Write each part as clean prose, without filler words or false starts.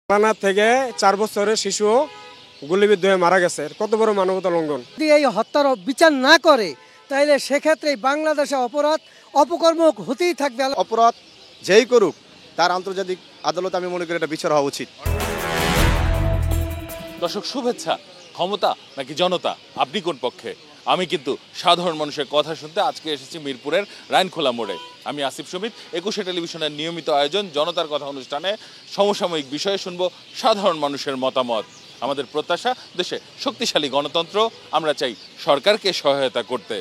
থানা থেকে 4 বছরের শিশু গুলিবিদ্ধ হয়ে মারা গেছে। কত বড় মানবতা লঙ্ঘন! যদি এই হত্যার বিচার না করে তাহলে সেক্ষেত্রে বাংলাদেশে অপরাধ অপকর্ম হতেই থাকবে। অপরাধ যেই করুক তার আন্তর্জাতিক আদালতে আমি মনে করি এটা বিচার হওয়া উচিত। দর্শক শুভেচ্ছা। ক্ষমতা নাকি জনতা, আপনি কোন পক্ষে? আমি কিন্তু সাধারণ মানুষের কথা শুনতে আজকে এসেছি মিরপুরের রাইনখোলা মোড়ে। আমি আসিফ সমিত, 21 টেলিভিশনের নিয়মিত আয়োজন জনতার কথা অনুষ্ঠানে সমসাময়িক বিষয়ে শুনবো সাধারণ মানুষের মতামত। আমাদের প্রত্যাশা দেশে শক্তিশালী গণতন্ত্র, আমরা চাই সরকারকে সহায়তা করতে।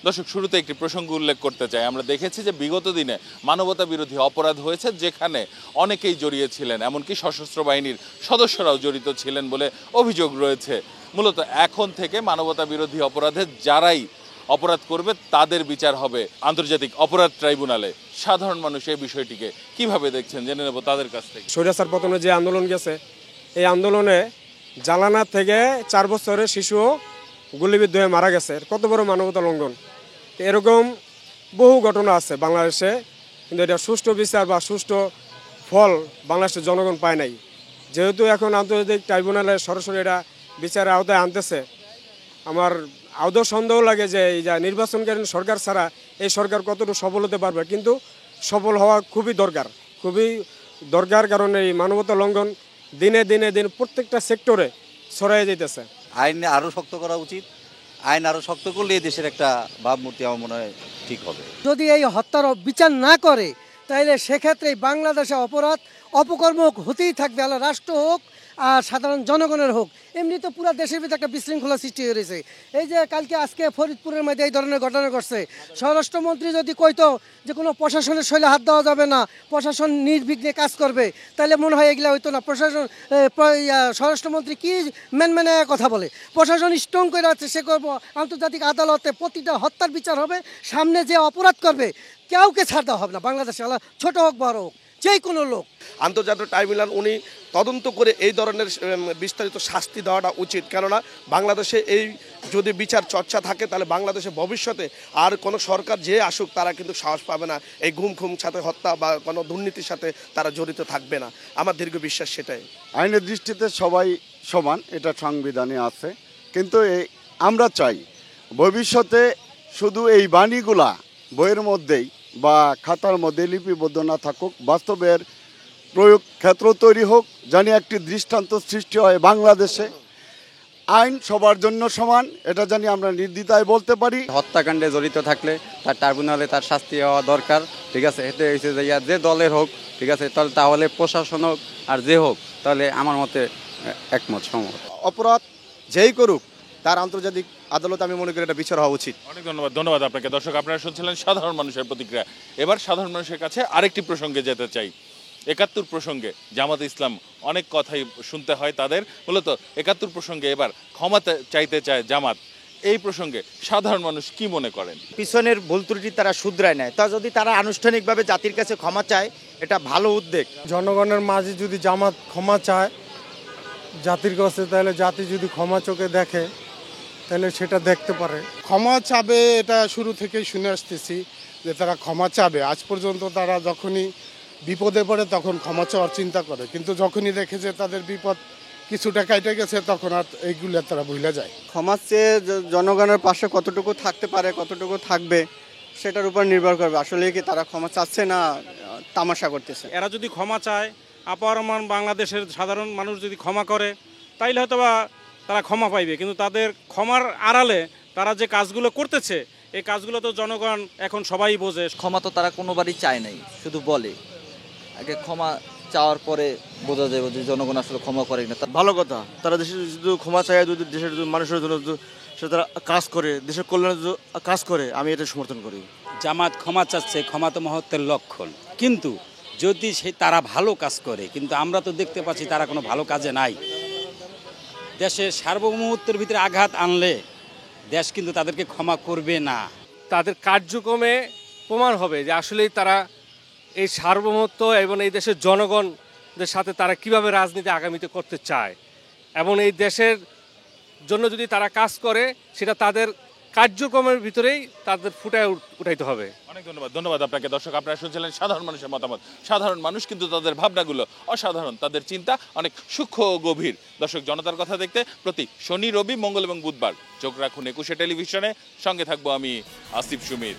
দর্শক শুরুতে একটি প্রসঙ্গ উল্লেখ করতে চাই। আমরা দেখেছি যে বিগত দিনে মানবতা বিরোধী অপরাধ হয়েছে, যেখানে অনেকেই জড়িয়ে ছিলেন, এমনকি সশস্ত্র বাহিনীর সদস্যরাও জড়িত ছিলেন বলে অভিযোগ রয়েছে। মূলত এখন থেকে মানবতা বিরোধী অপরাধে যারাই অপরাধ করবে তাদের বিচার হবে আন্তর্জাতিক অপরাধ ট্রাইব্যুনালে। সাধারণ মানুষ এই বিষয়টিকে কিভাবে দেখছেন জেনে নেব তাদের কাছ থেকে। স্বৈরাচার পতনে যে আন্দোলন গেছে, এই আন্দোলনে জালানা থেকে 4 বছরের শিশু গুলিবিদ্ধ হয়ে মারা গেছে। কত বড় মানবতা লঙ্ঘন! এরকম বহু ঘটনা আছে বাংলাদেশে, কিন্তু এটা সুষ্ঠু বিচার বা সুষ্ঠু ফল বাংলাদেশের জনগণ পায় নাই। যেহেতু এখন আন্তর্জাতিক ট্রাইব্যুনালে সরাসরি এটা বিচারের আওতায় আনতেছে, আমার আদৌ সন্দেহ লাগে যে এই যা নির্বাচনকালীন সরকার ছাড়া এই সরকার কতটুকু সফল হতে পারবে। কিন্তু সফল হওয়া খুবই দরকার, কারণ এই মানবতা লঙ্ঘন দিনে দিন প্রত্যেকটা সেক্টরে ছড়াই যেতেছে। আইন আরও শক্ত করা উচিত। আইন আরও শক্ত করলে দেশের একটা ভাবমূর্তি আমার মনে হয় ঠিক হবে। যদি এই হত্যার বিচার না করে তাহলে সেক্ষেত্রে বাংলাদেশে অপরাধ অপকর্ম হতেই থাকবে। রাষ্ট্র হোক আর সাধারণ জনগণের হোক, এমনি তো পুরো দেশের ভিতরে একটা বিশৃঙ্খলা সৃষ্টি হয়ে রয়েছে। এই যে আজকে ফরিদপুরের মধ্যে এই ধরনের ঘটনা ঘটছে, স্বরাষ্ট্রমন্ত্রী যদি কইতো যে কোনো প্রশাসনের শৈলে হাত দেওয়া যাবে না, প্রশাসন নির্বিঘ্নে কাজ করবে, তাহলে মনে হয় এগুলো হইতো না। স্বরাষ্ট্রমন্ত্রী কি মেনে কথা বলে, প্রশাসন স্ট্রং করে আছে, সে করবো আন্তর্জাতিক আদালতে প্রতিটা হত্যার বিচার হবে। সামনে যে অপরাধ করবে কাউকে ছাড় দেওয়া হবে না বাংলাদেশে, ছোট হোক বড় হোক, যে কোনো লোক। আন্তর্জাতিক ট্রাইব্যুনাল উনি তদন্ত করে এই ধরনের বিস্তারিত শাস্তি দেওয়াটা উচিত। কেননা বাংলাদেশে এই যদি বিচার চর্চা থাকে তাহলে বাংলাদেশে ভবিষ্যতে আর কোনো সরকার যে আসুক তারা কিন্তু সাহস পাবে না এই গুম সাথে হত্যা বা কোনো দুর্নীতির সাথে তারা জড়িত থাকবে না। আমার দীর্ঘ বিশ্বাস সেটাই। আইনের দৃষ্টিতে সবাই সমান, এটা সংবিধানে আছে। কিন্তু আমরা চাই ভবিষ্যতে শুধু এই বাণীগুলা বইয়ের মধ্যেই বা খাতার মধ্যে লিপিবদ্ধ না থাকুক, বাস্তবের প্রয়োগ ক্ষেত্র তৈরি হোক, জানি একটি দৃষ্টান্ত সৃষ্টি হয় বাংলাদেশে। আইন সবার জন্য সমান, এটা জানি আমরা নির্দ্বিধায় বলতে পারি। হত্যাকাণ্ডে জড়িত থাকলে তার ট্রাইব্যুনালে তার শাস্তি হওয়া দরকার, ঠিক আছে। এতে হয়েছে যে দলের হোক, ঠিক আছে, তাহলে প্রশাসন হোক আর যে হোক, তাহলে আমার মতে একমত সমমত। অপরাধ যেই করুক তার আন্তর্জাতিক আদালতে আমি মনে করি এটা বিচার হওয়া উচিত। অনেক ধন্যবাদ আপনাকে। দর্শক আপনারা শুনছিলেন সাধারণ মানুষের প্রতিক্রিয়া। এবার সাধারণ মানুষের কাছে আরেকটি প্রসঙ্গে যেতে চাই। 71 প্রসঙ্গে জামাতে ইসলাম অনেক কথাই শুনতে হয় তাদের। মূলত 71 প্রসঙ্গে এবার ক্ষমা চাইতে চায় জামাত। এই প্রসঙ্গে সাধারণ মানুষ কি মনে করেন? পিছনের ভুল ত্রুটি তারা শুধরায় নেয়, তা যদি তারা আনুষ্ঠানিকভাবে জাতির কাছে ক্ষমা চায় এটা ভালো উদ্যোগ। জনগণের মাঝে যদি জামাত ক্ষমা চায় জাতির কাছে, তাহলে জাতি যদি ক্ষমা চোখে দেখে তাহলে সেটা দেখতে পারে। ক্ষমা চাবে এটা শুরু থেকেই শুনে আসতেছি যে তারা ক্ষমা চাবে। আজ পর্যন্ত তারা যখনই বিপদে পড়ে তখন ক্ষমা চাওয়ার চিন্তা করে, কিন্তু যখনই দেখে যে তাদের বিপদ কিছুটা কাটে গেছে তখন আর এইগুলো তারা ভুলে যায়। ক্ষমা চেয়ে জনগণের পাশে কতটুকু থাকতে পারে, কতটুকু থাকবে, সেটার উপর নির্ভর করবে। আসলে কি তারা ক্ষমা চাচ্ছে না তামাশা করতেছে? এরা যদি ক্ষমা চায়, আপারমান বাংলাদেশের সাধারণ মানুষ যদি ক্ষমা করে, তাইলে হয়তো বা তারা ক্ষমা পাইবে। কিন্তু তাদের ক্ষমার আড়ালে তারা যে কাজগুলো করতেছে, এই কাজগুলো তো জনগণ এখন সবাই বোঝে। ক্ষমা তো তারা কোনোবারই চায় নাই, শুধু বলে। আগে ক্ষমা চাওয়ার পরে বোঝা যাবে যে জনগণ আসলে ক্ষমা করে না। ভালো কথা, তারা দেশের শুধু ক্ষমা চায়, যদি দেশের মানুষের জন্য সে তারা কাজ করে, দেশের কল্যাণের কাজ করে, আমি এটা সমর্থন করি। জামাত ক্ষমা চাচ্ছে, ক্ষমা তো মহত্বের লক্ষণ। কিন্তু যদি তারা ভালো কাজ করে, কিন্তু আমরা তো দেখতে পাচ্ছি তারা কোনো ভালো কাজে নাই। দেশের সার্বভৌমত্বের ভিতরে আঘাত আনলে দেশ কিন্তু তাদেরকে ক্ষমা করবে না। তাদের কার্যক্রমে প্রমাণ হবে যে আসলেই তারা এই সার্বভৌমত্ব এবং এই দেশের জনগণদের সাথে তারা কিভাবে রাজনীতি আগামীতে করতে চায়, এবং এই দেশের জন্য যদি তারা কাজ করে সেটা তাদের কার্যক্রমের ভিতরেই তাদের ফুটায় উঠাইতে হবে। অনেক ধন্যবাদ আপনাকে। দর্শক, আপনারা শুনছিলেন সাধারণ মানুষের মতামত। সাধারণ মানুষ কিন্তু তাদের ভাবনাগুলো অসাধারণ, তাদের চিন্তা অনেক সূক্ষ্ম ও গভীর। দর্শক, জনতার কথা দেখতে প্রতি শনি, রবি, মঙ্গল এবং বুধবার চোখ রাখুন 21 টেলিভিশনে। সঙ্গে থাকবো আমি আসিফ সুমিত।